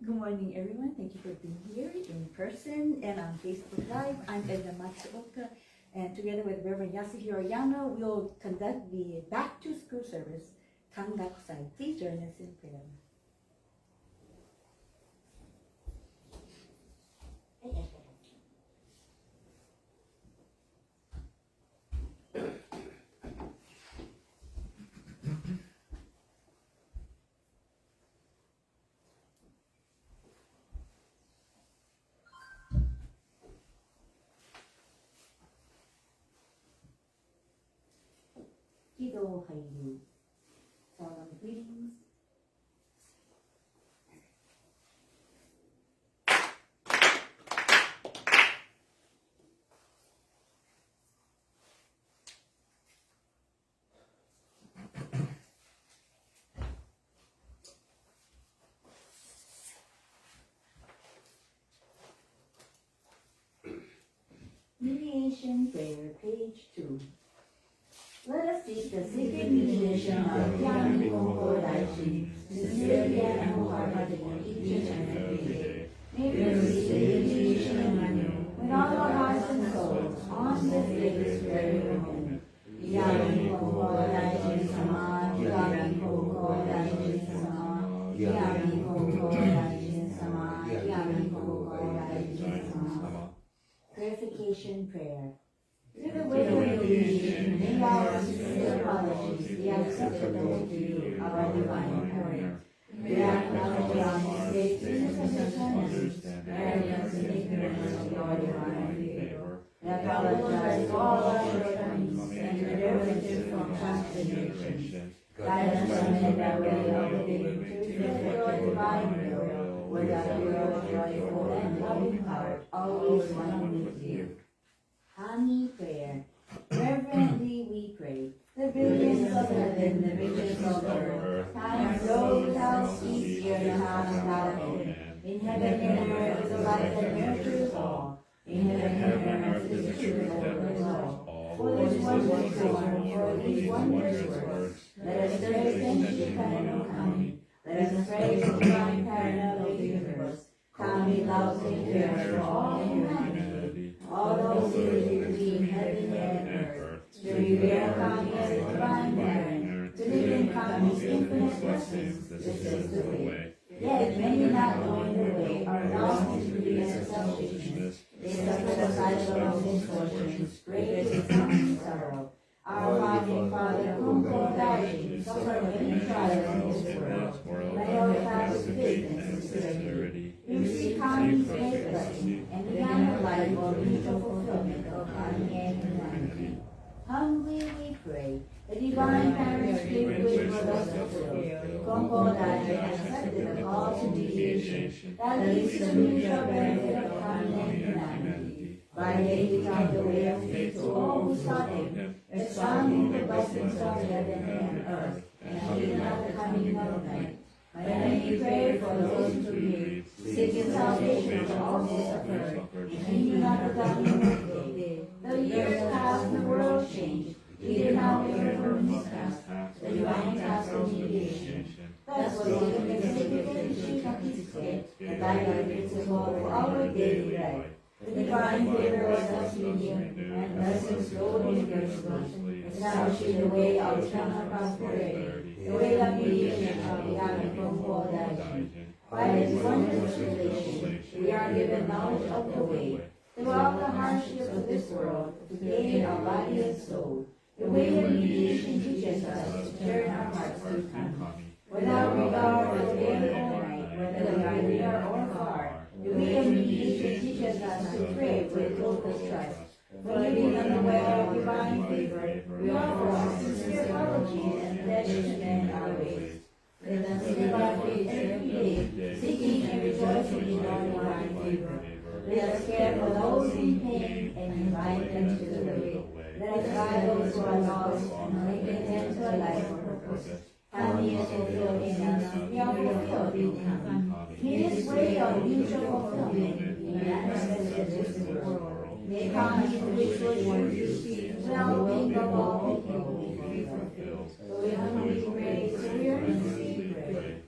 Good morning, everyone. Thank you for being here in person and on Facebook Live. I'm Edna Sensei, and together with Reverend Yasuhiro Yano, we'll conduct the Back to School service, Kangakusai. Please join us in prayer. Kido Hayu. Solemn greetings. Mediation Prayer, page 2. Let us seek the sacred mediation of Yano Konko Daishin, sincerely and wholeheartedly each and every day. May we receive the mediation anew with all our hearts and souls on this day, this very moment. Yano Konko Daishin Sama, Yano Konko Daishin Sama, Yano Konko Daishin Sama, Yano Konko Daishin Sama. Purification Prayer. Through the way of mediation, may our sincere apologies be acceptable to you, our divine parent. We acknowledge our mistakes, misunderstandings, arrogance, and ignorance of your divine favor. We apologize for all our shortcomings and differences from past generations. Guide us to make our way of living to reflect your divine will, with a pure, joyful, and loving heart, always one with you. Honey Prayer. Reverently we pray. The brilliance of heaven, the riches of earth, time flow without cease, here the house without end. In heaven and earth is a light that nurtures all. In heaven and earth is the truth that brings all. For these wondrous words, for these wondrous words, let us praise Senshi Kano Kami. Let us praise the divine parent of the universe. Kami loves and cares for all humanity. All those who live between heaven and earth, to revere Kami as the divine parent, to live in Kami's infinite blessings, this is the way. Yet many not knowing the way are lost in greed and selfishness. They suffer the cycle of misfortunes, great is Kami's sorrow. Our founding father, Konko Daishin, suffered many trials in this world, but held fast to faith and sincerity. We receive Kami's great blessing and began a life of mutual fulfillment of Kami and humanity. Humbly we pray, the divine parents give which was us fulfilled. Konko Daishin accepted the call to mediation that leads to the mutual benefit of Kami and humanity. By day he taught the way of faith to all who sought him, expounding the blessings of heaven and earth, and hating not the coming of night. By night he prayed for those who grieve, seeking salvation for all who suffered, and he knew not the coming of day. The years passed, the world changed. He did not waver from his task, the divine task of mediation. Thus was given the sacred teaching of his faith, the guiding principle for our daily life. The divine favor was thus renewed, and blessings flowed in gracefully, establishing the way of eternal prosperity, the way of mediation of the Yano Konko Daishin. By this wondrous relation, we are given knowledge of the way, through all the hardships of this world, to gain our body and soul. The way of mediation teaches us to turn our hearts to Kami. Without regard for day or night, whether we are near or far, the way of mediation teaches us to pray with total trust. For living unaware of divine favor, we offer our sincere apologies and pledge to mend our ways. Let us live our faith every day, seeking and rejoicing in your divine favor. Let us care for those in pain and invite them to the way. Let us guide those who are lost and awaken them to a life of purpose. Kami is fulfilled in us, we are fulfilled in Kami. May this way of mutual fulfillment be manifested in the world. May Kami's wish for unity, well-being of all people be fulfilled. So we humbly pray, so we earnestly pray.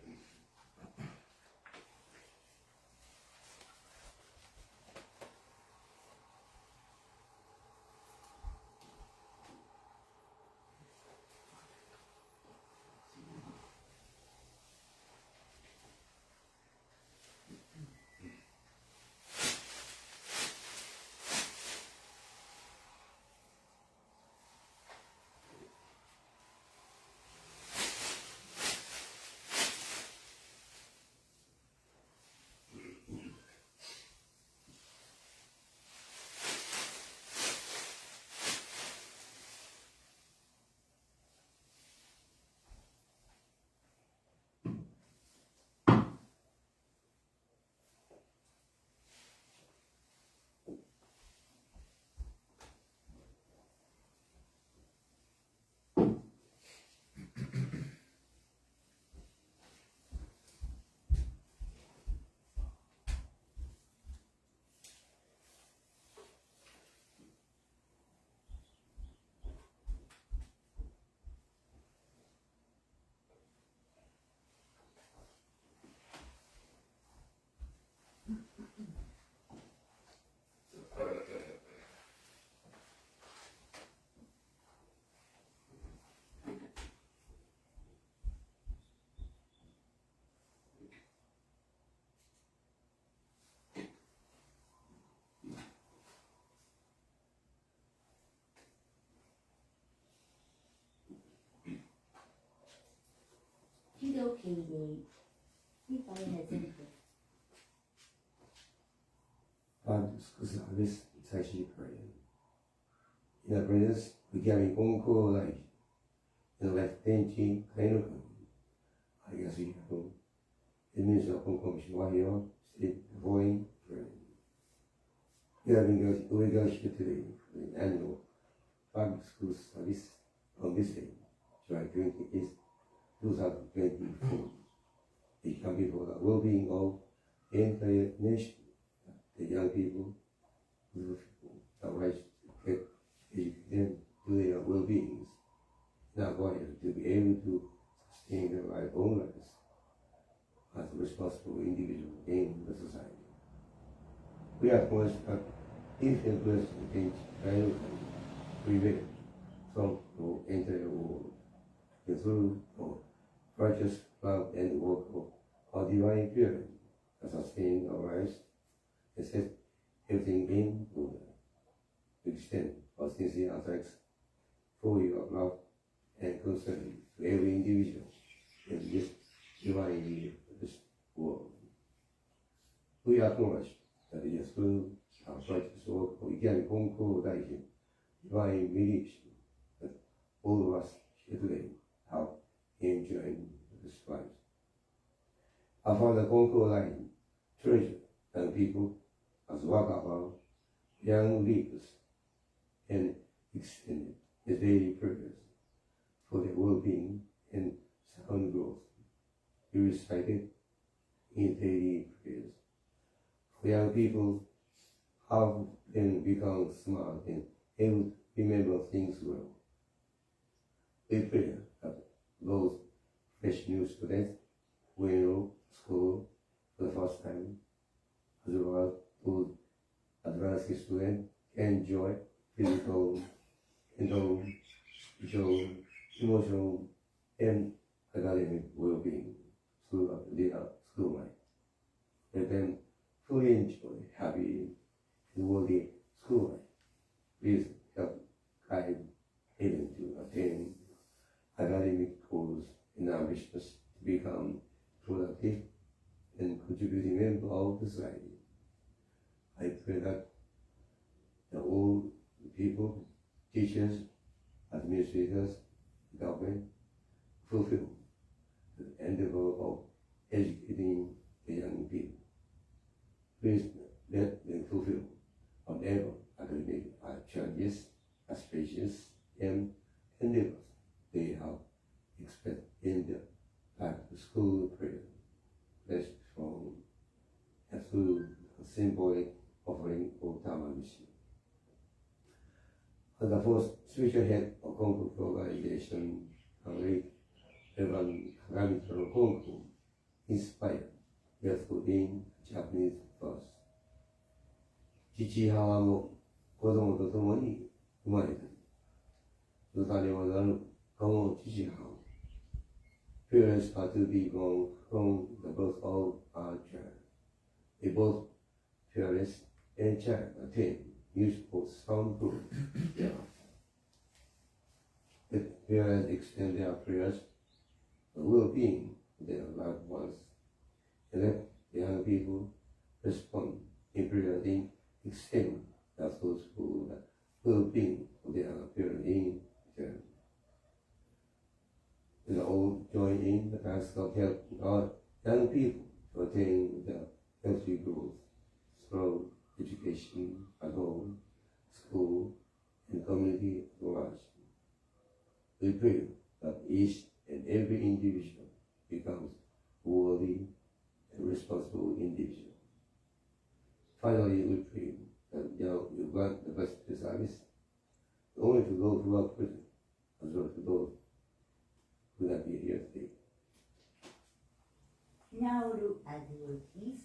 create. Di pa yun na-simple. service 最初から。In the presence, we carry Konko light. In the left tenchi, kind of. I guess we have to. It means that Konko Mishwayo, state avoiding prayer. We are going here today for the annual public school service on this day, July 28th, 2024. It can be for the well-being of the entire nation, the young people, the right to educate them to their well-beings, not going to be able to sustain their own lives as a responsible individual in the society. We are forced that if the person can prevent from the entire world, and through righteous love and work of our divine parent, to sustain our lives and set everything in order. To extend our sincere thanks for your love and concern to every individual in this divine world. We acknowledge that it is through our righteous work of Konko Daijin, divine mediation, that all of us here today have enjoyed this life. Our Father Konko Line treasure young people as work about young leaders and extended his daily prayers for their well-being and sound growth. He recited in daily prayers for young people how then become smart and able to remember things well. We pray that those fresh new students will enroll school for the first time, as well as those advanced students enjoy physical, mental, spiritual, emotional, and academic well-being throughout their school life. Let them fully enjoy happy and worthy school life. Please help guide them to attain academic goals and ambitions to become productive and contributing member of the society. I pray that all the people, teachers, administrators, government fulfill the endeavor of educating the young people. Please let them fulfill whatever academic challenges, aspirations, and endeavors they have expressed in their back-to-school prayer. Blessed from and through a symbolic offering of Tamamishi. As the fourth spiritual head of Konko organization, Reverend Kagamitaro Konko inspired Yatsuko in Japanese verse. 父母も子供と共に生まれた。よたれはなるかも父母。Parents are to be born from the birth of our child. If both parents and child attain useful sound growth thereafter. If parents extend their prayers, the well-being of their loved ones, and let the young people respond in prayer in extend that those who well-being of their parents in turn. We all join in the task of helping our young people to attain the healthy growth through education at home, school, and community at large. We pray that each and every individual becomes a worthy and responsible individual. Finally, we pray that you grant the best service not only to those who are present, as well as to those who will not be here today. Now look at your keys.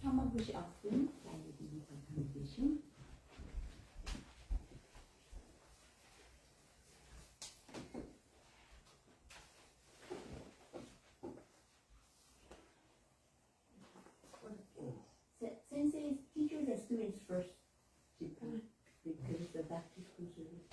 Hamaguchi often guided in conversation. Sensei teaches the students first because it's a back to school service.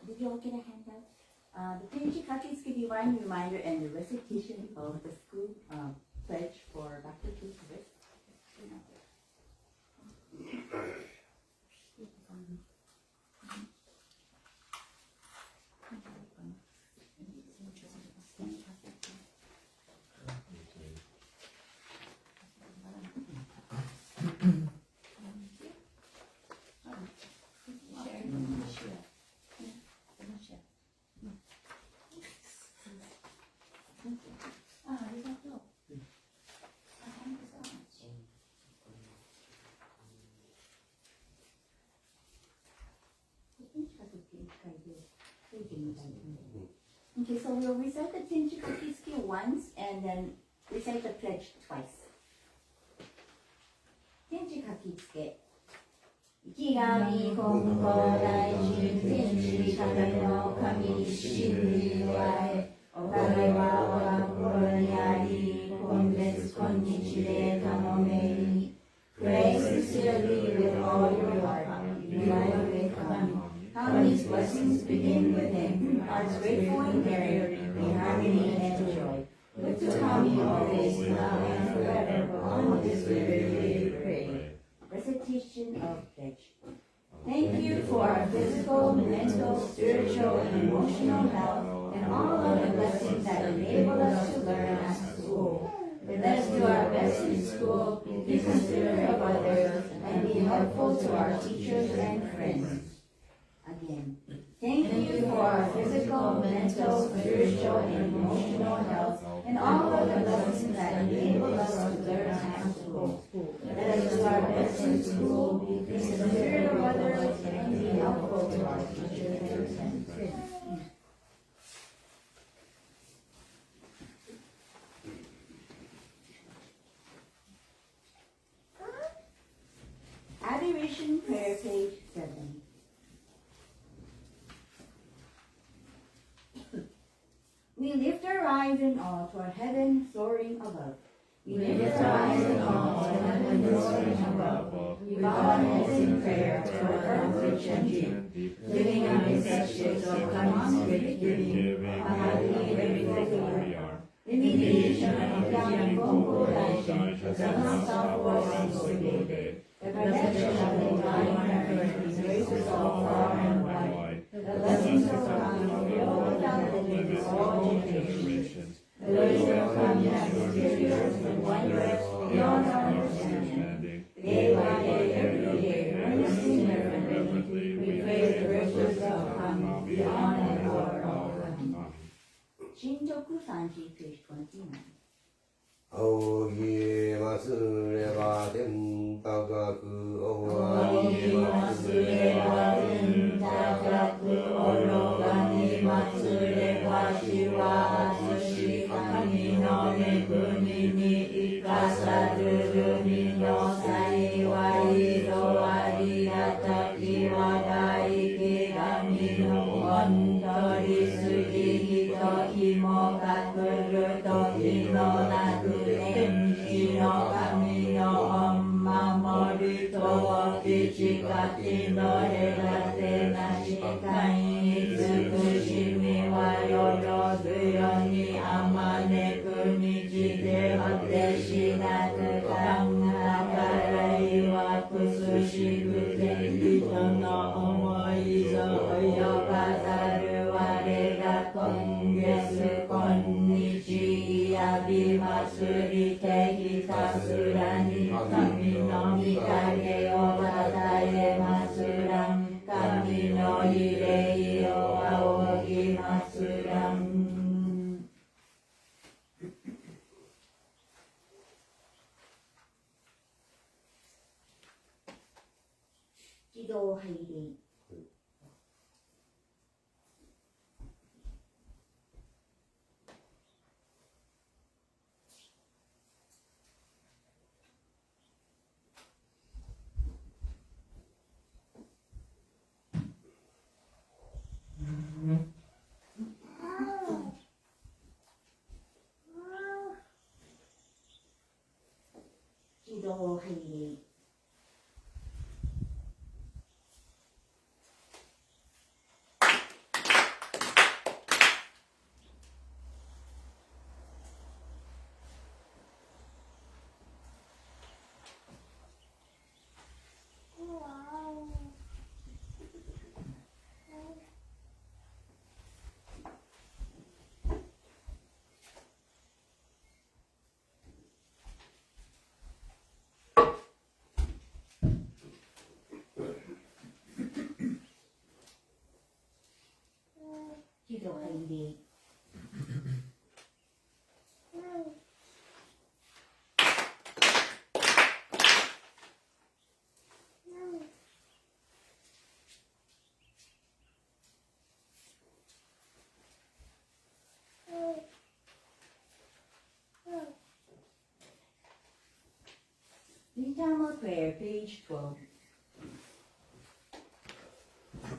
Did you look at a handout? The page copies give you one reminder and the recitation of the school pledge for Dr. Truth's Okay, so we'll recite the Tenchi Kakitsuki once and then recite the pledge twice. Tenchi Kakitsuki. 生神今後大臣天地神の神真に祝えお互いは我が心にあり今月今日で頼めに Pray sincerely with all your heart you are with God How these blessings begin with him hearts grateful and merry in harmony and joy Look to come always now and forever on this very we pray Recitation of Pledge Thank you for our physical, mental, spiritual, and emotional health and all of the blessings that enable us to learn at school. Let us do our best in school, be considerate of others, and be helpful to our teachers and friends. Again, thank you for our physical, mental, spiritual, and emotional health and all of the blessings that enable us to learn at school. Let us do our best in school, be considerate of others, and be helpful to our teachers and friends. Adoration Prayer, page 7. We lift our eyes in awe toward heaven soaring above. We lift our eyes in awe toward heaven soaring above. We bow our heads in prayer toward earth rich and deep, living amidst such shapes of constant giving, how grateful we are. In mediation of Yano Konko Daishin, the non-stop for us today. The protection of the divine parent embraces all far and wide. The blessings of God flow without limit for all generations. The ways of God have mysterious and wondrous beyond our understanding. Day by day, every day, earnestly and reverently, we praise the virtues of God beyond and over all. Shintoku Sanji, page 29. 仰ぎますれば天高く仰ぎますれば天高く愚かにますればしは厚し神の恵みに生かさるるみの幸いとありがたき話題手紙の本取り筋と紐が来る時のなく天地の神の御守りと吉かきの隔てなし寛一苦しみはよろずよにあまねく道で果てしなく考からいはくすしぐて人の思いぞよかざる我が今月今日やびますりてひたすらに神の御影をたたえますらん神の慰霊を仰ぎますらん自動拝礼自動拝礼自動拝礼 Eternal Prayer, page 12.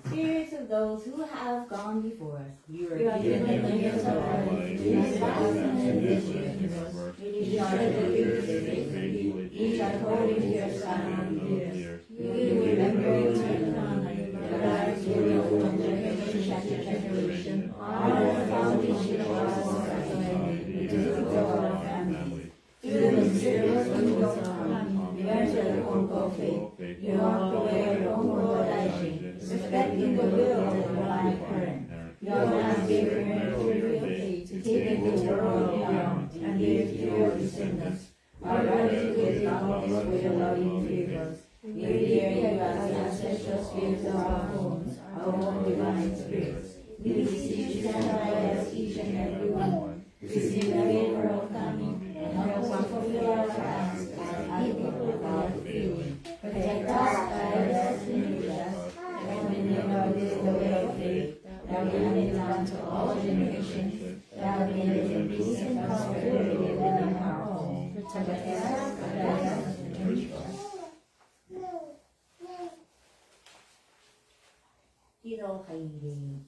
Spirits of those who have gone before us, you are given the gifts of life, these thousands and this universe, which are the gifts of faith, each according to your Son of years. You remember the lives from generation to generation, are the foundation of our society, it is the our family. Through the mysterious window of time, we enter the Konko faith, you walk away the Konko Daishin, respecting the will of the divine parent. Your last giver and faith to take into the world beyond and give to your descendants. Our gratitude is boundless for your loving favors. We revere you as the ancestral spirits of our homes, our own divine spirits. We beseech you to analyze each and every one. Receive the favor of coming and help us fulfill our tasks as equal without feeling. Protect us, guide us, and lead us. And in our the way of faith, that we may down to all generations, that we may live in peace and prosperity within our home. Protect us, guide us, and lead us. Hiro Kairi.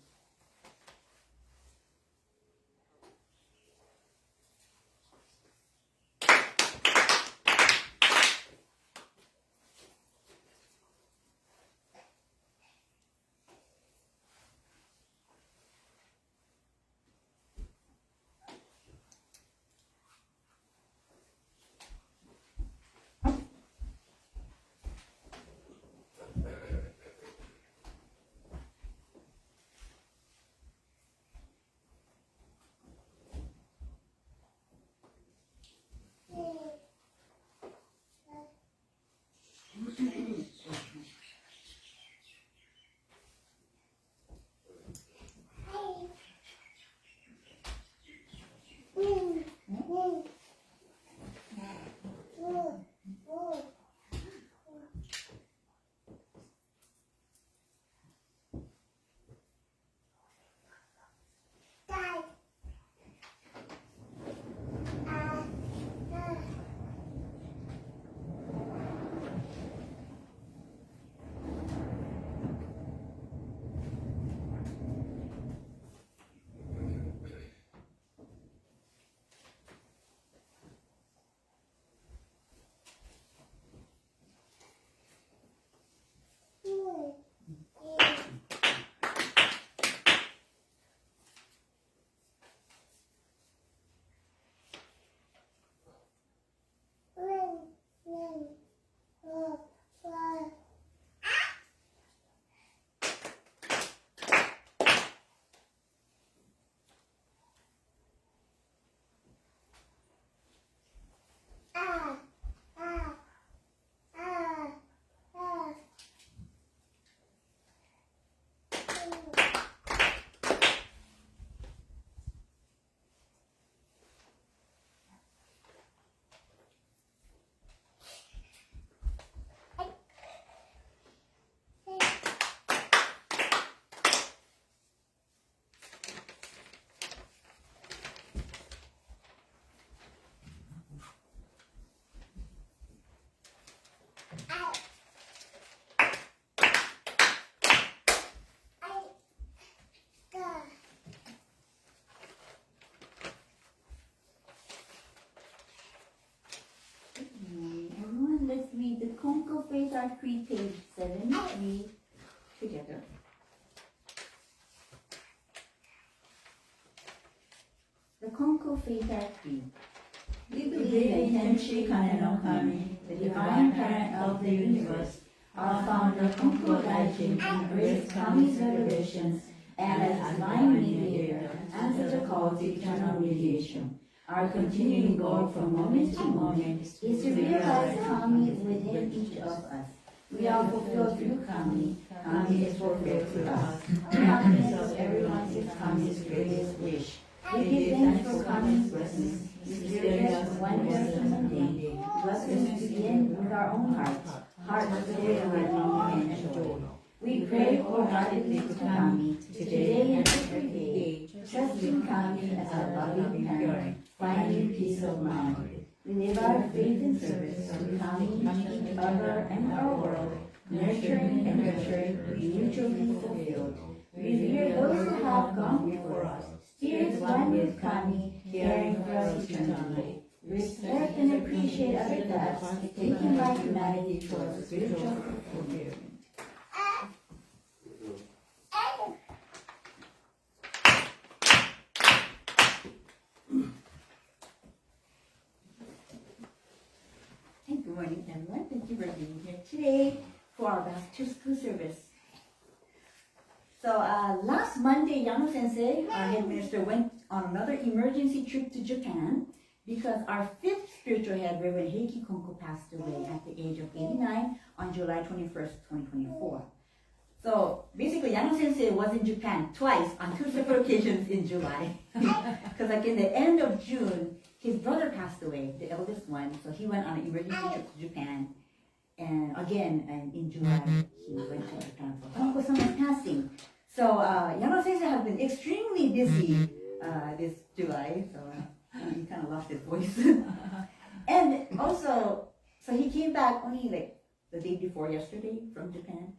Let's read the Konko Faith Art Creed, page 73 together. The Konko Faith Art Creed. We believe in Tenshi Kane no Kami, the divine parent of the universe, our founder Konko Daijin embraced Kami's revelations and as divine mediator answered the call to eternal mediation. Our continuing goal from moment to moment is to realize Kami within each of us. We are fulfilled through Kami. Kami is fulfilled through us. The happiness of everyone is Kami's greatest wish. We give thanks for Kami's blessings. Mysterious, wondrous, and mundane. Blessings begin with our own hearts. Hearts filled with love and joy. We pray wholeheartedly to Kami today and every day, trusting Kami as our loving parent, finding peace of mind. We live love, faith, and service, becoming each other and our world, nurturing and nurturing, mutually fulfilled. Revere those who have gone before us, steers one with Kami, caring for us eternally. Respect and appreciate other gods, taken by humanity towards spiritual fulfillment. Good morning, everyone. Thank you for being here today for our back to school service. So last Monday, Yano Sensei, our head minister, went on another emergency trip to Japan because our fifth spiritual head, Reverend Heiki Konko, passed away at the age of 89 on July 21st, 2024. So basically, Yano Sensei was in Japan twice on two separate occasions in July. Because like in the end of June, his brother passed away, the eldest one, so he went on an emergency trip to Japan. And again, in July, he went to Japan for Konko-sama's passing. So Yano Sensei has been extremely busy this July, so he kind of lost his voice. And also, so he came back only like the day before yesterday from Japan.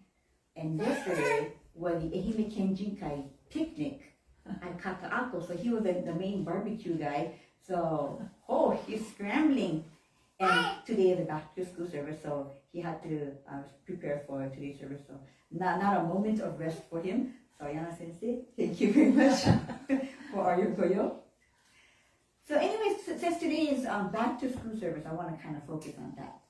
And yesterday was the Ehime Kenjinkai picnic at Kakaako, so he was the main barbecue guy. So, he's scrambling. And today is the back to school service, so he had to prepare for today's service. So, not a moment of rest for him. So, Yano Sensei, thank you very much for all your koyo. So, anyways, since today is back to school service, I want to kind of focus on that.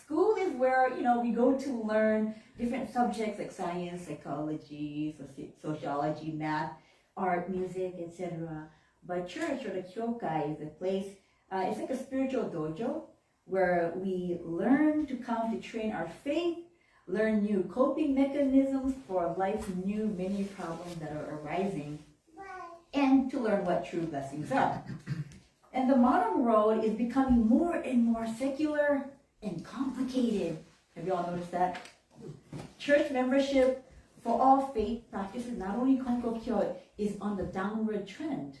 School is where, we go to learn different subjects like science, psychology, sociology, math, art, music, etc. But church, or the kyokai, is a place, it's like a spiritual dojo where we learn to come to train our faith, learn new coping mechanisms for life's new many problems that are arising, and to learn what true blessings are. And the modern world is becoming more and more secular and complicated. Have you all noticed that? Church membership for all faith practices, not only Konko Kyo, is on the downward trend.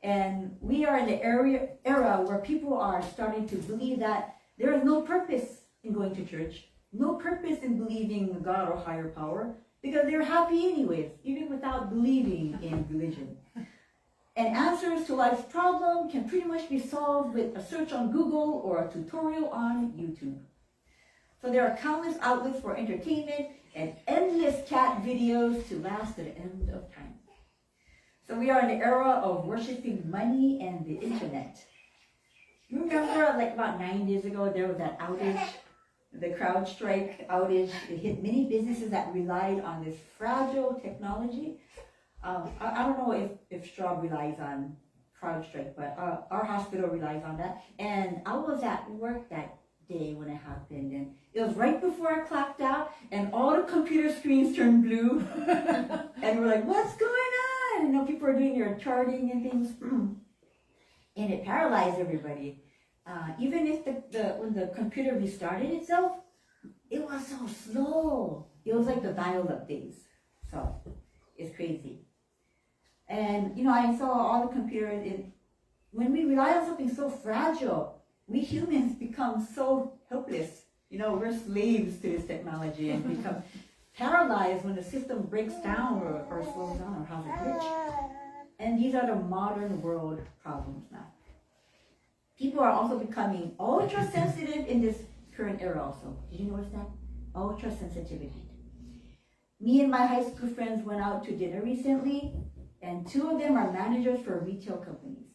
And we are in the era where people are starting to believe that there is no purpose in going to church, no purpose in believing in God or higher power, because they're happy anyways, even without believing in religion. And answers to life's problem can pretty much be solved with a search on Google or a tutorial on YouTube. So there are countless outlets for entertainment and endless cat videos to last to the end of time. So we are in the era of worshiping money and the internet. Remember, like about 9 years ago, there was that outage, the CrowdStrike outage. It hit many businesses that relied on this fragile technology. I don't know if Straub relies on CrowdStrike, but our hospital relies on that. And I was at work that day when it happened, and it was right before I clocked out, and all the computer screens turned blue. And we're like, what's going on? People are doing their charting and things. And it paralyzed everybody. Even if when the computer restarted itself, it was so slow. It was like the dial-up days. So it's crazy. And I saw all the computers. When we rely on something so fragile, we humans become so helpless. We're slaves to this technology and become paralyzed when the system breaks down or slows down or has a glitch. And these are the modern world problems now. People are also becoming ultra sensitive in this current era also. Did you notice that? Ultra sensitivity. Me and my high school friends went out to dinner recently, and 2 of them are managers for retail companies.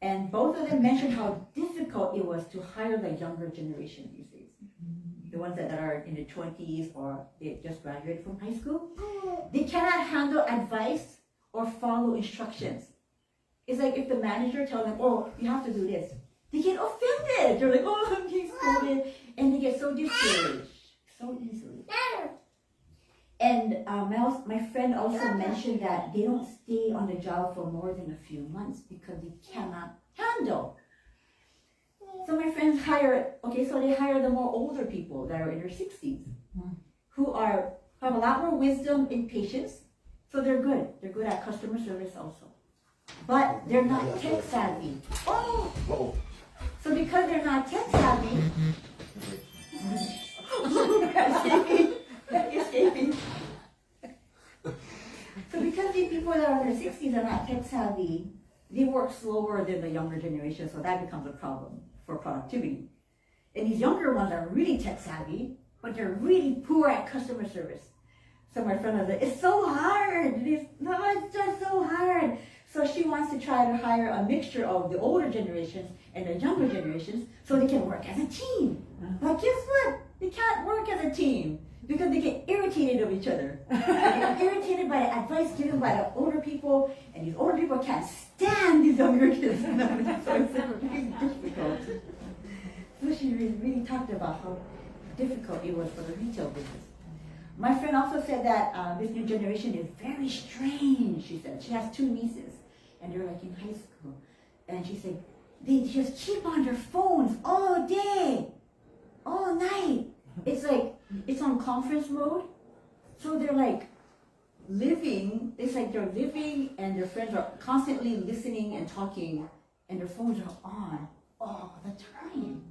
And both of them mentioned how difficult it was to hire the younger generation these days. The ones that are in their 20s or they just graduated from high school. They cannot handle advice or follow instructions. It's like if the manager tells them, oh, you have to do this, they get offended. They're like, oh, I'm being scolded. And they get so discouraged so easily. And my friend also mentioned that they don't stay on the job for more than a few months because they cannot handle. So my friends they hire the more older people that are in their 60s who have a lot more wisdom and patience. So they're good. They're good at customer service also. But they're not tech savvy. So because they're not tech savvy, escaping. So because these people that are in their 60s are not tech savvy, they work slower than the younger generation, so that becomes a problem for productivity. And these younger ones are really tech savvy, but they're really poor at customer service. So my friend was like, it's so hard. It's just so hard. So she wants to try to hire a mixture of the older generations and the younger generations so they can work as a team. But guess what? They can't work as a team because they get irritated of each other. They get irritated by the advice given by the older people, and these older people can't stand these younger kids. So it's really difficult. So she really talked about how difficult it was for the retail business. My friend also said that this new generation is very strange, she said. She has 2 nieces, and they're like in high school. And she said, they just keep on their phones all day, all night. It's like, it's on conference mode. So they're like living, it's like they're living and their friends are constantly listening and talking, and their phones are on all the time.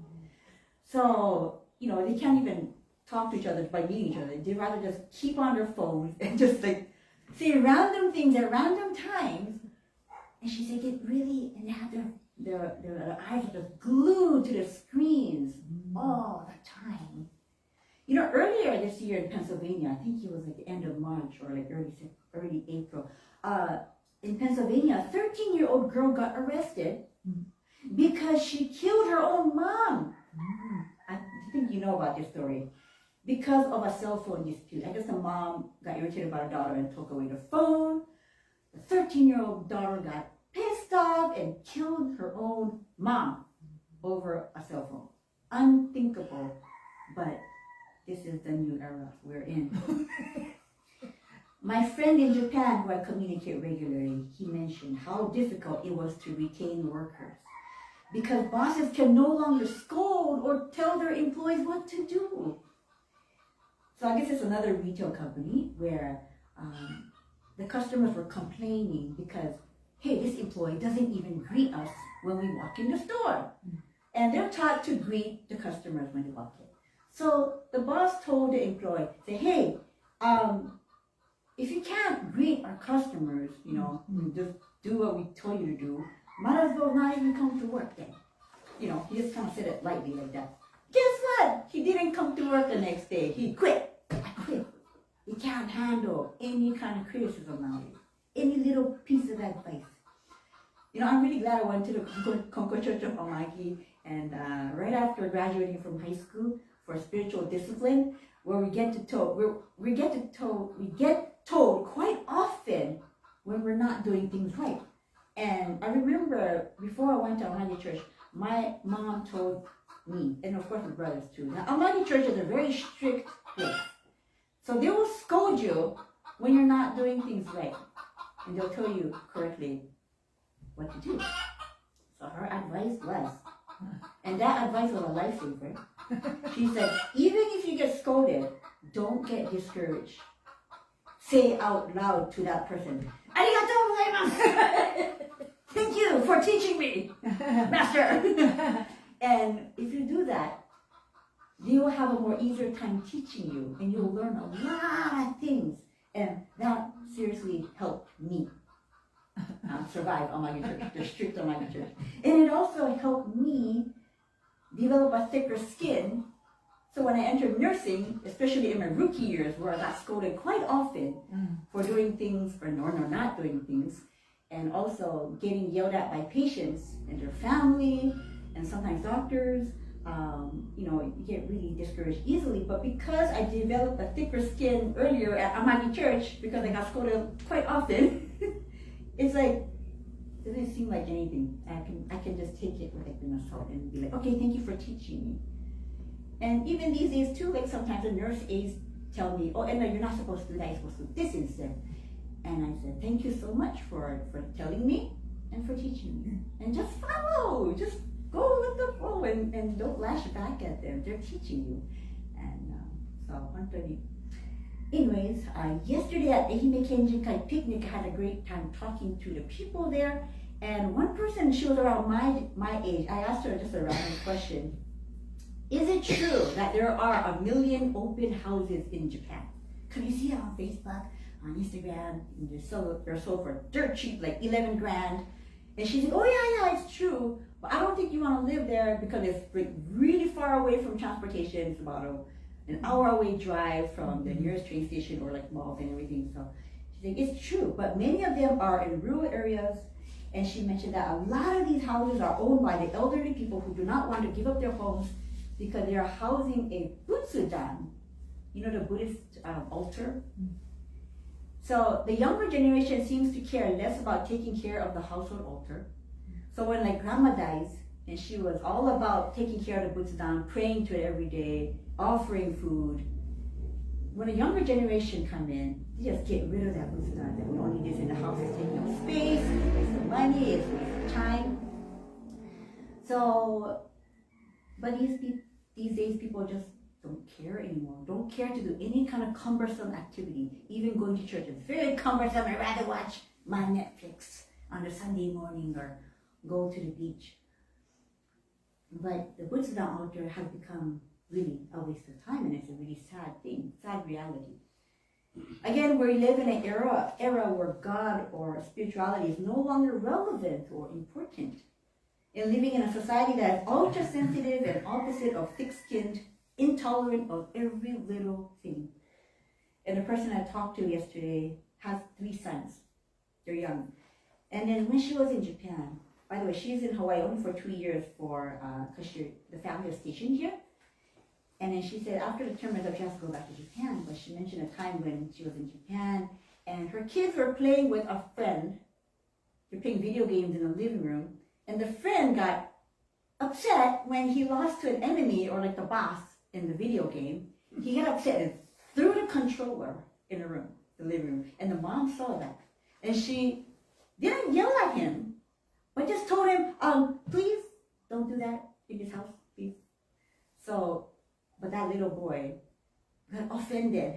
So, they can't even talk to each other by meeting each other. They'd rather just keep on their phones and just like say random things at random times. And she said and they have their eyes are just glued to the screens all the time. Earlier this year in Pennsylvania, I think it was like the end of March or like early April, in Pennsylvania, a 13-year-old girl got arrested because she killed her own mom. I think you know about this story. Because of a cell phone dispute. I guess the mom got irritated by her daughter and took away the phone. The 13-year-old daughter got pissed off and killed her own mom over a cell phone. Unthinkable, but this is the new era we're in. My friend in Japan, who I communicate regularly, he mentioned how difficult it was to retain workers because bosses can no longer scold or tell their employees what to do. So I guess it's another retail company where the customers were complaining because, hey, this employee doesn't even greet us when we walk in the store. And they're taught to greet the customers when they walk in. So the boss told the employee, say, hey, if you can't greet our customers, just do what we told you to do, might as well not even come to work then. He just kind of said it lightly like that. Guess what? He didn't come to work the next day. He quit. I quit. He can't handle any kind of criticism now. Any little piece of advice. I'm really glad I went to the Konko Church of Omagi, and right after graduating from high school for spiritual discipline, where we get told quite often when we're not doing things right. And I remember before I went to Omagi Church, my mom told me, and of course my brothers too. Now, Omagi Church is a very strict place. So they will scold you when you're not doing things right. And they'll tell you correctly what to do. So her advice was, and that advice was a lifesaver. She said, even if you get scolded, don't get discouraged. Say out loud to that person, "Arigatou gozaimasu!" Thank you for teaching me, master. And if you do that, they will have a more easier time teaching you, and you'll learn a lot of things. And that seriously helped me survive Omagi Church, the strict Omagi Church. And it also helped me develop a thicker skin. So when I entered nursing, especially in my rookie years, where I got scolded quite often for doing things or not doing things, and also getting yelled at by patients and their family, and sometimes doctors, you get really discouraged easily. But because I developed a thicker skin earlier at Omagi Church, because I got scolded quite often, it's like, it doesn't seem like anything. I can just take it with a grain of salt and be like, okay, thank you for teaching me. And even these days too, like sometimes the nurse aides tell me, oh, Edna, you're not supposed to do that, you're supposed to do this instead. And I said, thank you so much for telling me and for teaching me. And just follow, just go with the flow and don't lash back at them. They're teaching you. And so, 本当に. Anyways, yesterday at Ehime Kenjinkai Picnic, I had a great time talking to the people there. And one person, she was around my age, I asked her just a random question. Is it true that there are 1 million open houses in Japan? Could you see it on Facebook, on Instagram? They're sold for dirt cheap, like 11 grand. And she said, oh yeah, it's true. But I don't think you want to live there because it's really far away from transportation. It's about an hour away drive from the nearest train station or like malls and everything. So she said, it's true. But many of them are in rural areas. And she mentioned that a lot of these houses are owned by the elderly people who do not want to give up their homes because they are housing a butsudan, you know, the Buddhist altar. So the younger generation seems to care less about taking care of the household altar. So when like grandma dies, and she was all about taking care of the butsudan, praying to it every day, offering food. When a younger generation come in, they just get rid of that butsudan. That we don't need this in the house. It's taking up space. It's a waste of money. It's a waste of time. So, but these days people just don't care anymore. Don't care to do any kind of cumbersome activity. Even going to church is very cumbersome. I'd rather watch my Netflix on a Sunday morning or go to the beach. But the butsudan altar has become really a waste of time, and it's a really sad thing, sad reality. Again, we live in an era where God or spirituality is no longer relevant or important. And living in a society that is ultra-sensitive and opposite of thick-skinned, intolerant of every little thing. And the person I talked to yesterday has 3 sons. They're young. And then when she was in Japan, by the way, she's in Hawaii only for 2 years because the family is stationed here. And then she said after the term is up, she has to go back to Japan. But she mentioned a time when she was in Japan and her kids were playing with a friend. They're playing video games in the living room. And the friend got upset when he lost to an enemy or like the boss in the video game. He got upset and threw the controller in the room, the living room. And the mom saw that. And she didn't yell at him, but just told him, please don't do that in this house, please. So, but that little boy got offended,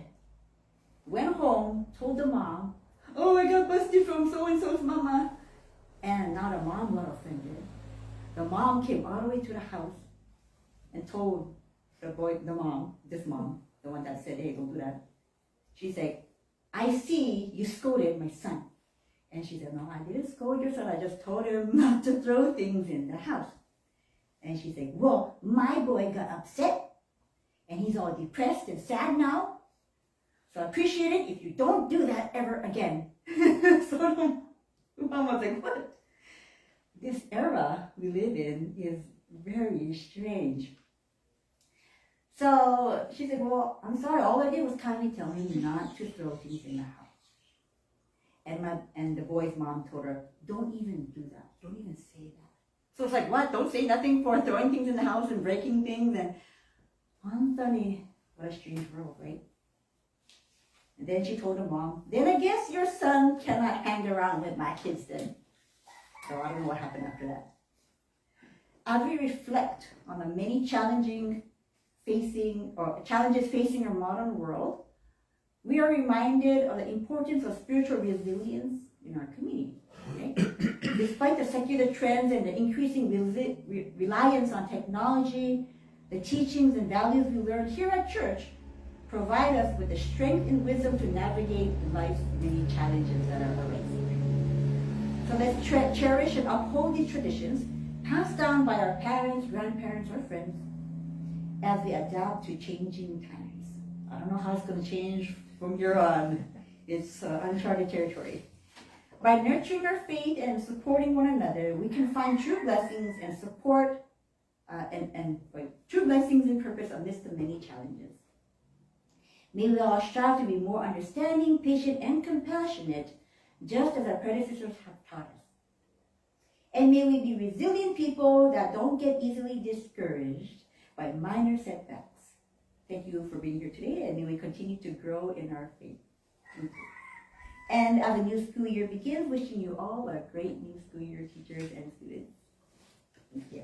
went home, told the mom, oh, I got busted from so-and-so's mama. And now the mom got offended. The mom came all the way to the house and told the mom, the one that said, hey, don't do that. She said, I see you scolded my son. And she said, no, I didn't scold your son. I just told him not to throw things in the house. And she said, well, my boy got upset and he's all depressed and sad now. So I appreciate it if you don't do that ever again. So the mom was like, what? This era we live in is very strange. So she said, well, I'm sorry, all I did was kindly tell him not to throw things in the house. And the boy's mom told her, don't even do that. Don't even say that. So it's like, what? Don't say nothing for throwing things in the house and breaking things. And Anthony, what a strange world, right? And then she told her mom, then I guess your son cannot hang around with my kids then. So I don't know what happened after that. As we reflect on the many challenges facing our modern world, we are reminded of the importance of spiritual resilience in our community. Okay? Despite the secular trends and the increasing reliance on technology, the teachings and values we learn here at church provide us with the strength and wisdom to navigate life's many challenges that are arising. So let's cherish and uphold these traditions passed down by our parents, grandparents, or friends as we adapt to changing times. I don't know how it's going to change from here on. It's uncharted territory. By nurturing our faith and supporting one another, we can find true blessings and support true blessings and purpose amidst the many challenges. May we all strive to be more understanding, patient, and compassionate, just as our predecessors have taught us. And may we be resilient people that don't get easily discouraged by minor setbacks. Thank you for being here today, and may we continue to grow in our faith. And as the new school year begins, wishing you all a great new school year, teachers and students. Thank you.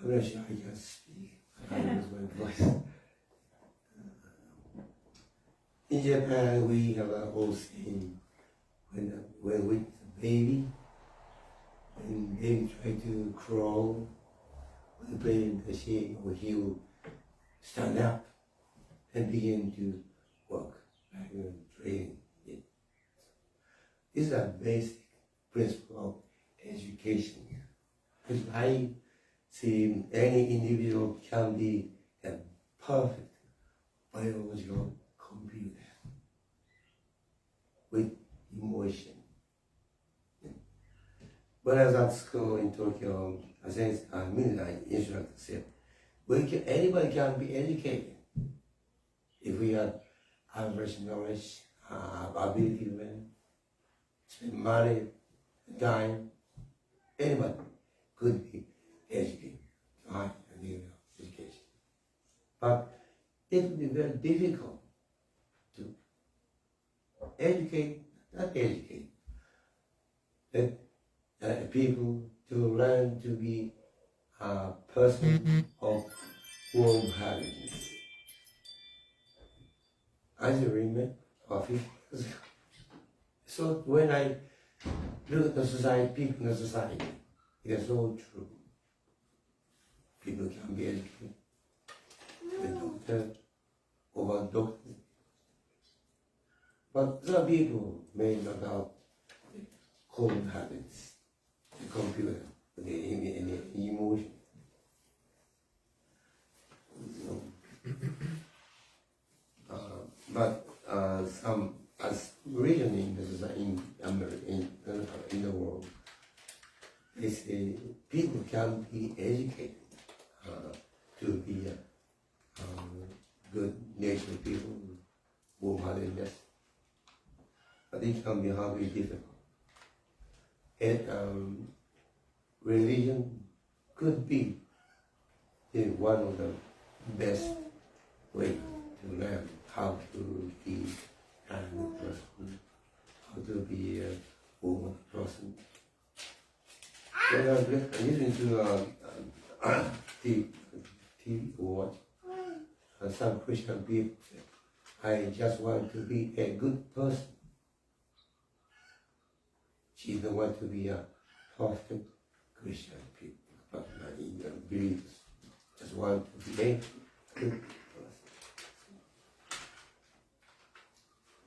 I'm not sure I can speak. I lose my voice. In Japan, we have a whole saying when with a baby, when they try to crawl, the baby, he will stand up and begin to walk, like training it. This is a basic principle of education. Because I see any individual can be a perfect biological computer with emotion. When I was at school in Tokyo, instructor said, anybody can be educated if we have average knowledge, ability, spend money, time, anybody could be educated, high level of education. But it would be very difficult to not educate, people to learn to be a person of warm habits. I remember a few years ago. So when I look at the society, people in the society, it is so true. People can be educated, a doctor, or a doctor. But some people may not have cold habits, the computer, the emotion. So, but some as region in the society, in the world, they say people can be educated to be good natured people, warm-heartedness, but it can be hardly difficult. And religion could be one of the best way to learn how to be a kind person, how to be a woman person. When I was listening to TV or watch, some Christian people say, I just want to be a good person. She doesn't want to be a perfect Christian people, but in the believers. Just want to be a good person.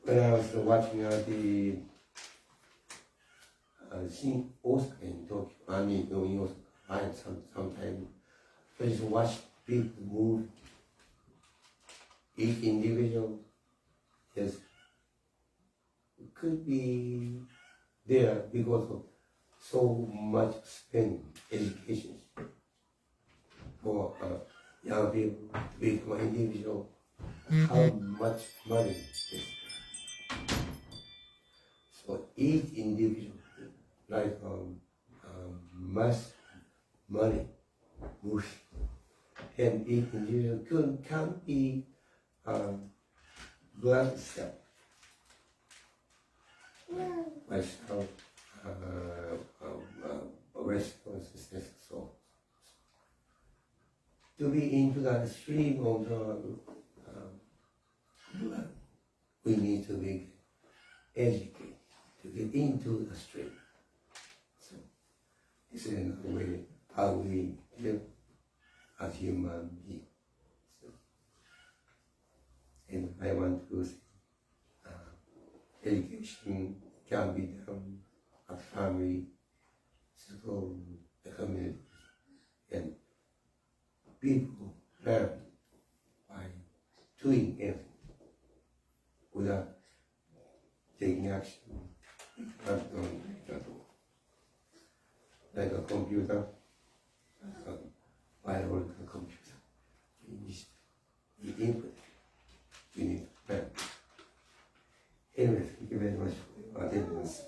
When I was watching the scene Osaka in Tokyo, in Osaka, I had sometimes I just watch people move. Each individual could be there because of so much spending education for young people to become an individual. How much money is so each individual, like mass money moves, and each individual can be blood cell, myself, responses, so to be into that stream of the blood, we need to be educated to get into the stream. So this is another way how we live as human beings. So, and I want to say education can be done at family, school, the community, and people learn by doing everything without taking action. Not doing it at all. Like a computer, like a biological computer. You need the input. You need to learn. Anyway, thank you very much for your attendance.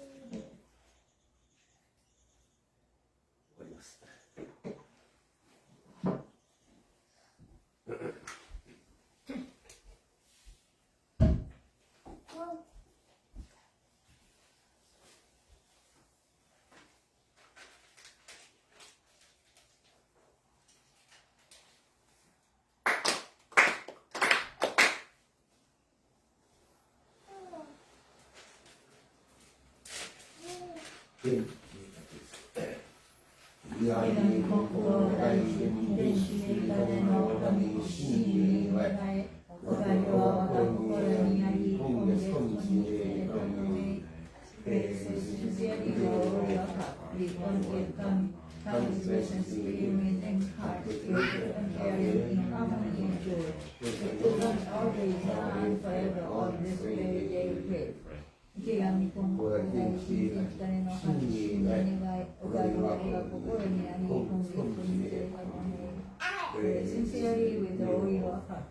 Yano Sincerely with all your heart,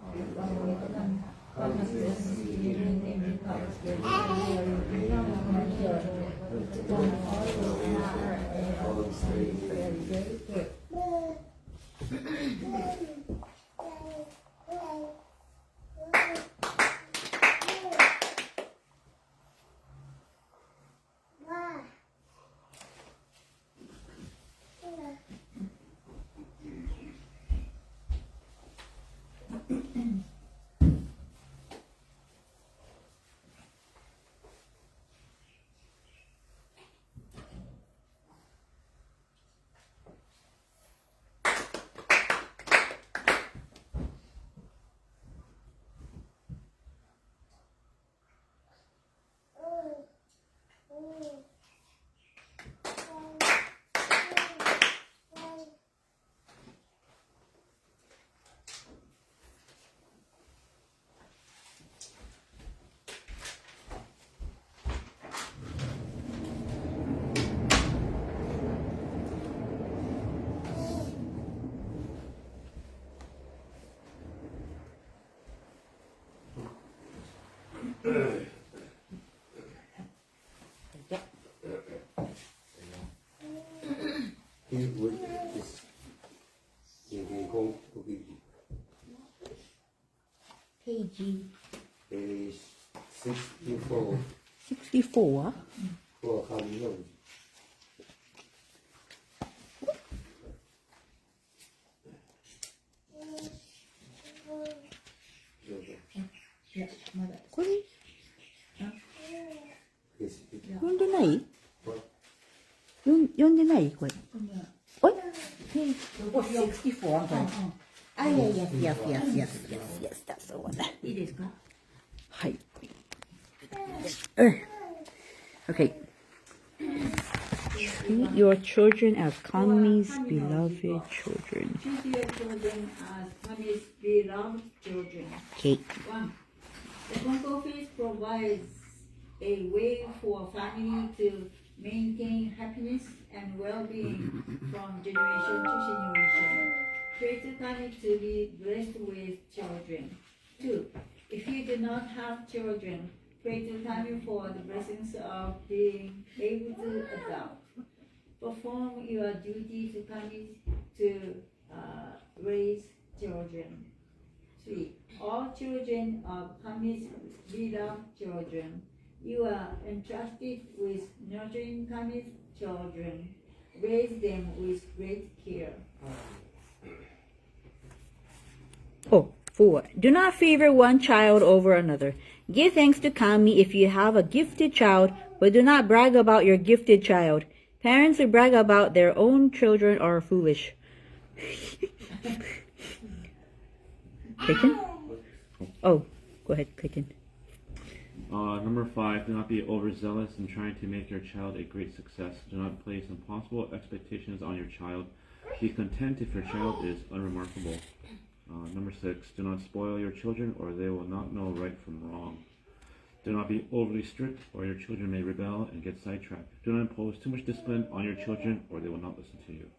Page Page 64 64. for Hallelujah. Koれ読んでない読んでないこれ。おい Page 64. Ah, yes, that's the one. いいですか？はい。Okay. Treat your children as Kami's beloved children. Treat your children as Kami's beloved children. Okay. 1. The Konko feast provides a way for a family to maintain happiness and well-being from generation to generation. Pray to Kami to be blessed with children. 2. If you do not have children, pray to Kami for the blessings of being able to adopt. Perform your duty to Kami to raise children. 3. All children of Kami's beloved children. You are entrusted with nurturing Kami's children. Raise them with great care. 4. Do not favor one child over another. Give thanks to Kami if you have a gifted child, but do not brag about your gifted child. Parents who brag about their own children are foolish. Clayton? Oh, go ahead, Clayton. Number 5, do not be overzealous in trying to make your child a great success. Do not place impossible expectations on your child. Be content if your child is unremarkable. Number 6, do not spoil your children or they will not know right from wrong. Do not be overly strict or your children may rebel and get sidetracked. Do not impose too much discipline on your children or they will not listen to you.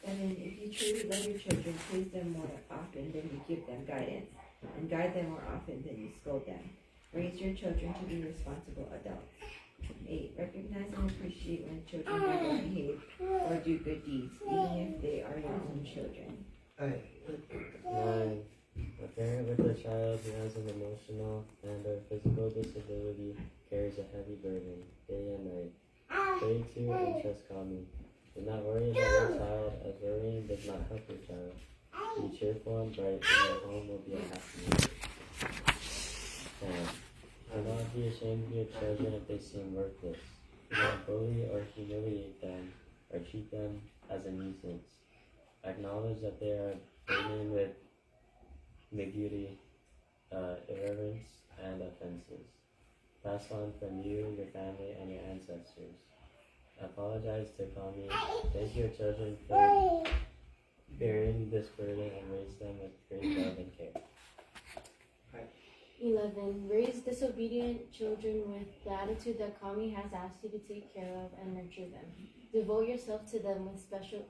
And then if you truly love your children, praise them more often than you give them guidance, and guide them more often than you scold them. Raise your children to be responsible adults. 8. Recognize and appreciate when children well behave or do good deeds, even if they are your own children. 9. A parent with a child who has an emotional and or physical disability carries a heavy burden day and night. Pray to and trust Kami. Do not worry about your child, as worrying does not help your child. Be cheerful and bright, and your home will be a happy place. 10. Do not be ashamed of your children if they seem worthless. Do not bully or humiliate them or treat them as a nuisance. Acknowledge that they are burdened with ambiguity, irreverence, and offenses. Passed on from you, your family, and your ancestors. Apologize to Kami. Thank your children for bearing this burden and raise them with great love and care. 11. Raise disobedient children with the attitude that Kami has asked you to take care of and nurture them. Devote yourself to them with special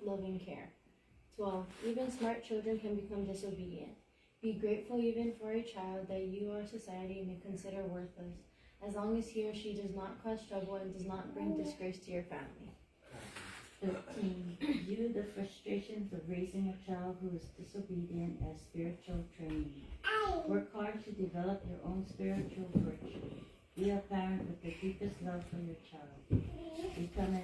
loving care. 12. Even smart children can become disobedient. Be grateful even for a child that you or society may consider worthless, as long as he or she does not cause trouble and does not bring disgrace to your family. 13. View the frustrations of raising a child who is disobedient as spiritual training. Work hard to develop your own spiritual virtue. Be a parent with the deepest love for your child. Become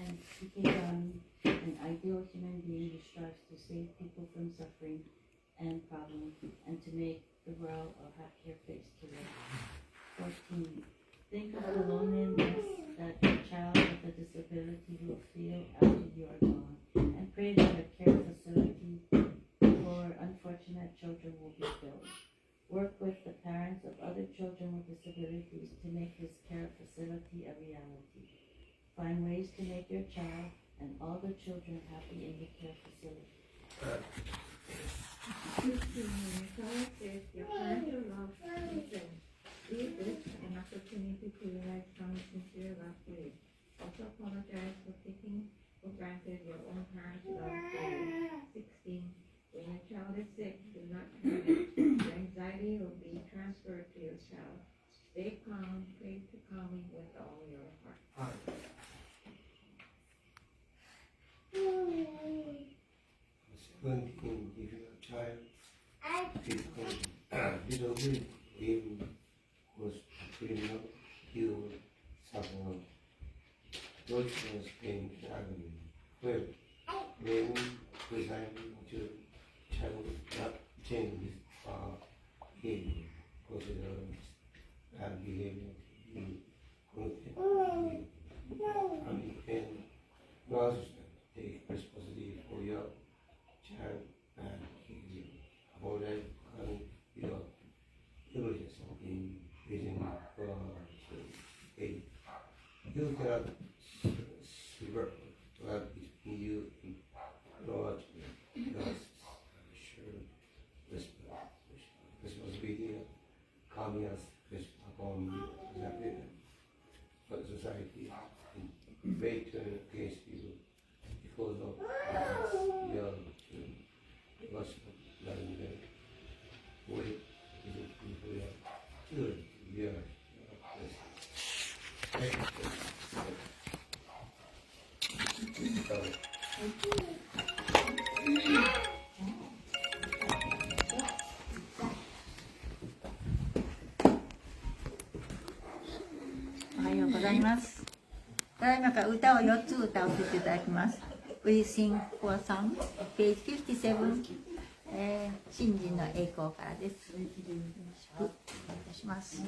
an ideal human being who strives to save people from suffering and problems and to make the world a happier place to live. 14. Think of the loneliness that a child with a disability will feel after you are gone, and pray that a care facility for unfortunate children will be built. Work with the parents of other children with disabilities to make this care facility a reality. Find ways to make your child and all the children happy in the care facility. 15. When your child says your parental love, listen. Read this an opportunity to realize how sincere love for you. Also apologize for taking for granted your own parents' love for you. 16. When your child is sick, do not panic. Your anxiety will be transferred to your child. Stay calm, pray to Kami with all your heart. Seventeen, if your child is disobedient, even was criminal, you will suffer torturous pain and agony. Well, when resigning to child not changes behavior, considerance, and behavior in content and also take responsibility for your child and apologize and your diligence in raising you cannot subvert what is in you in knowledge because sure responsibility coming as upon the society in way to against you because of your because of letting them wait for your children. Yeah. We sing for song, page 57, 新人の栄光からです。お願いいたします。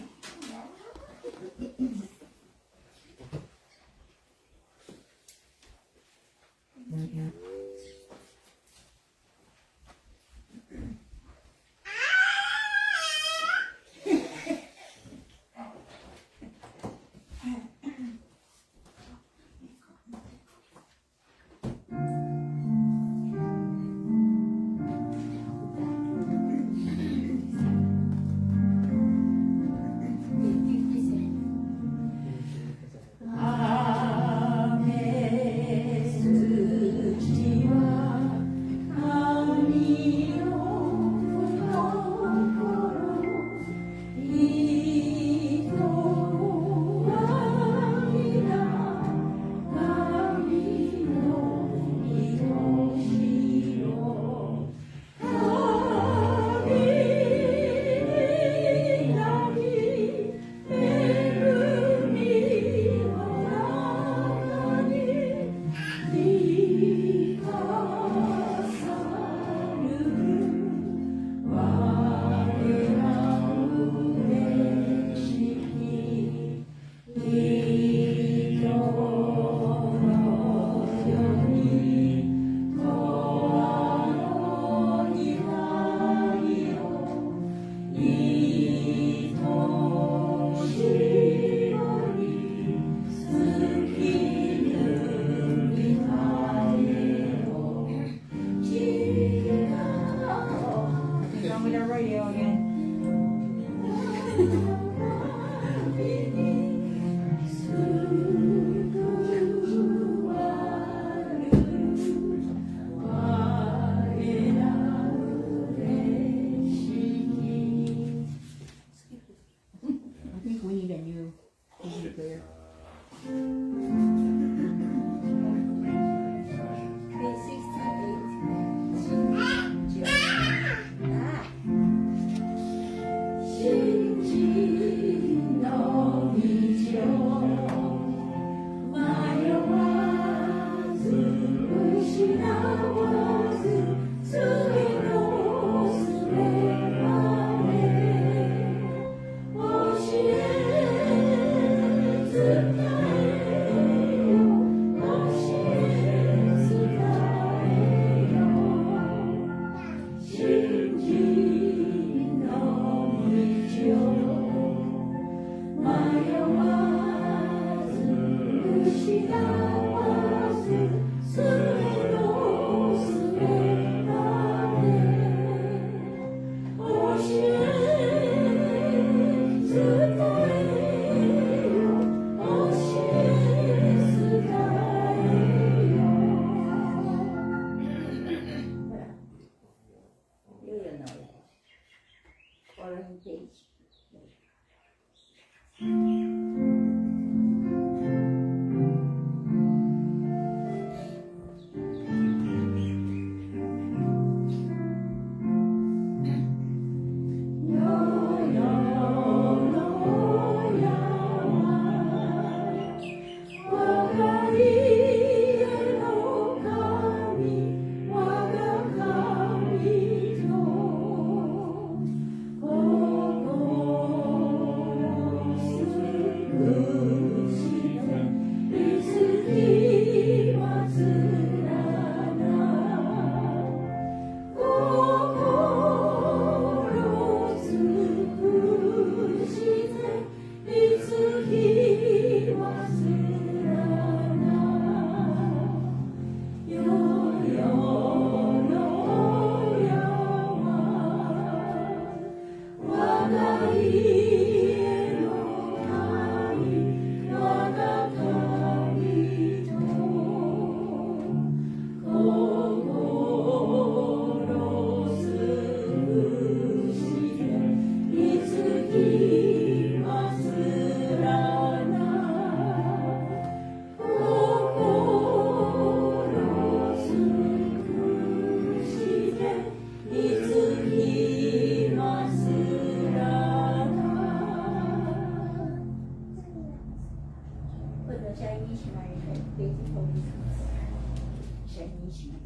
します。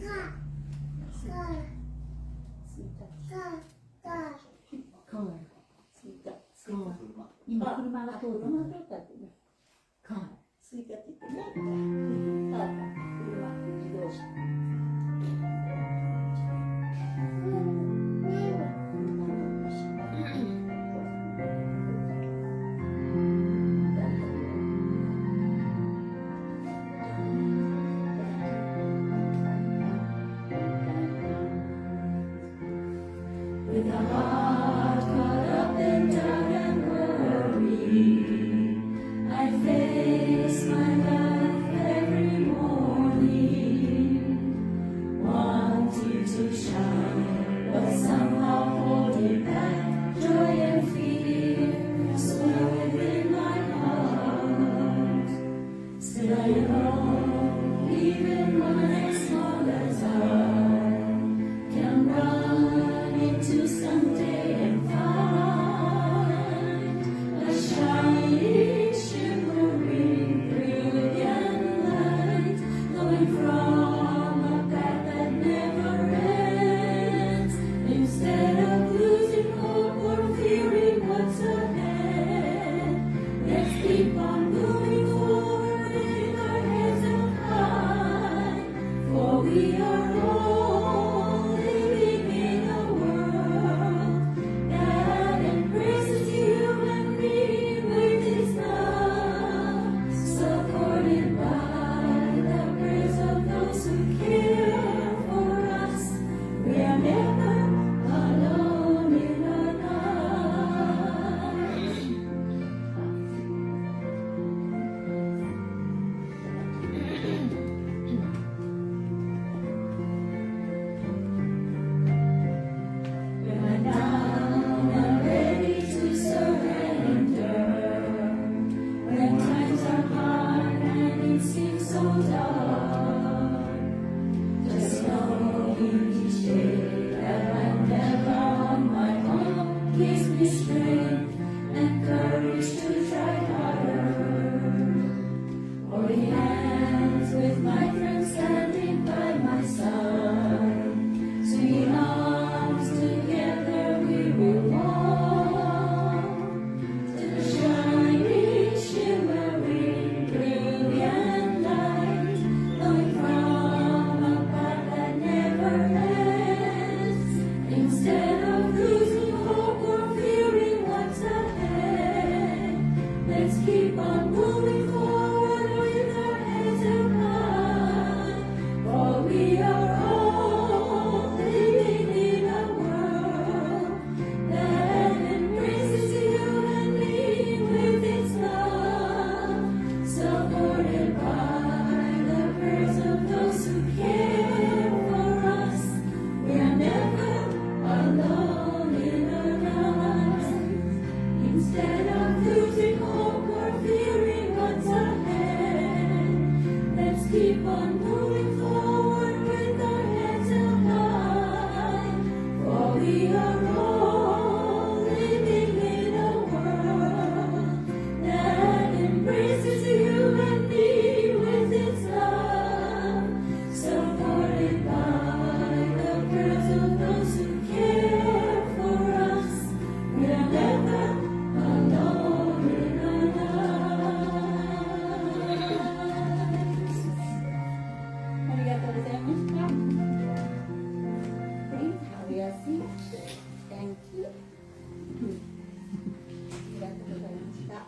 今車が通ってます。スイカって言ってね。車、自動車。With a heart caught up in doubt and worry, I face my life every morning, wanting to shine, but somehow holding back joy and fear, swell within my heart. Still I know, even one as small as I can run into someday and find a shining, shimmering, brilliant light going from a path that never ends. Instead of losing hope or fearing what's ahead, let's keep on moving forward with our heads held high, for we are all living in a world that embraces you and me with its love, supported by the prayers of those who care for us. We are never alone in our lives. When I'm down and ready to surrender, when times are hard and it seems so dark, just knowing each day that I'm never on my own gives me strength and courage to try harder. Holding hands with my friends standing by my side, swinging arms together we will walk to the shining, shimmering, brilliant light, going from a path that never ends. Instead of losing hope or fearing what's ahead, let's keep on moving forward with our heads held high, for we are all living in a world that embraces you and me with its love, supported by the prayers of those who care for us. We are never alone in our lives. Instead of losing hope or fearing what's ahead, let's keep on moving forward with our heads held high, for we are all living in a world that embraces you and me with its love, supported by the prayers of those who care for us. We are never alone in our lives. ありがとうございました。Please have your seat. Thank you. ありがとうございました。あ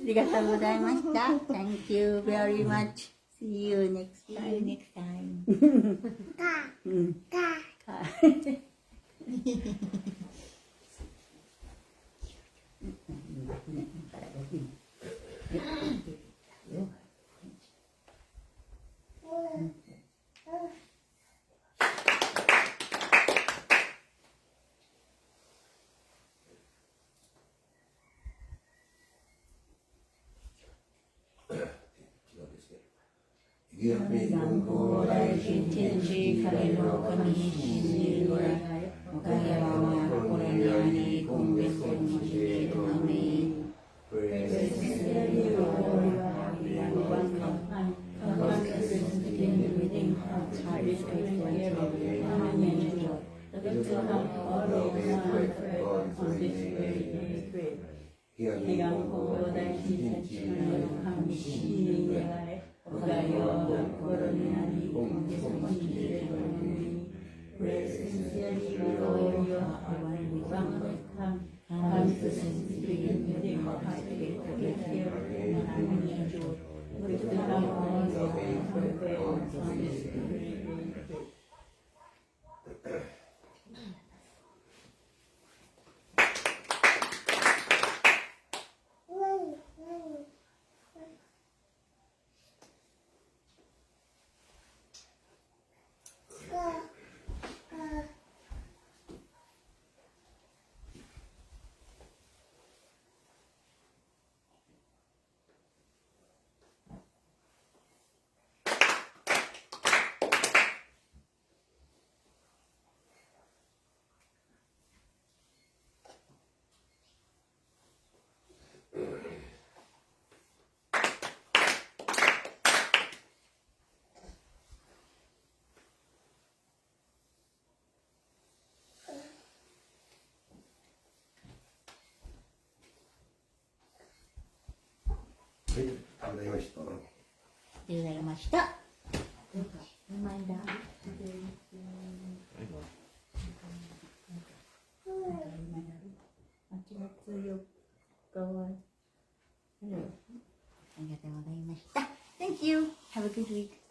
りがとうございました。Thank you very much. See you next time. See you next time. 願光大神天地彼の神神流おかげは心にあり con descendiente. Amén. Presencia de gloria, welcome. Come within hearts, hearts the come all of God on this way. Higang ko dai sitachino kami shinirai, Ogayo Koroniani con descendiente. Presencia de gloria, welcome. Come to within hearts, Thank you. Have a good week.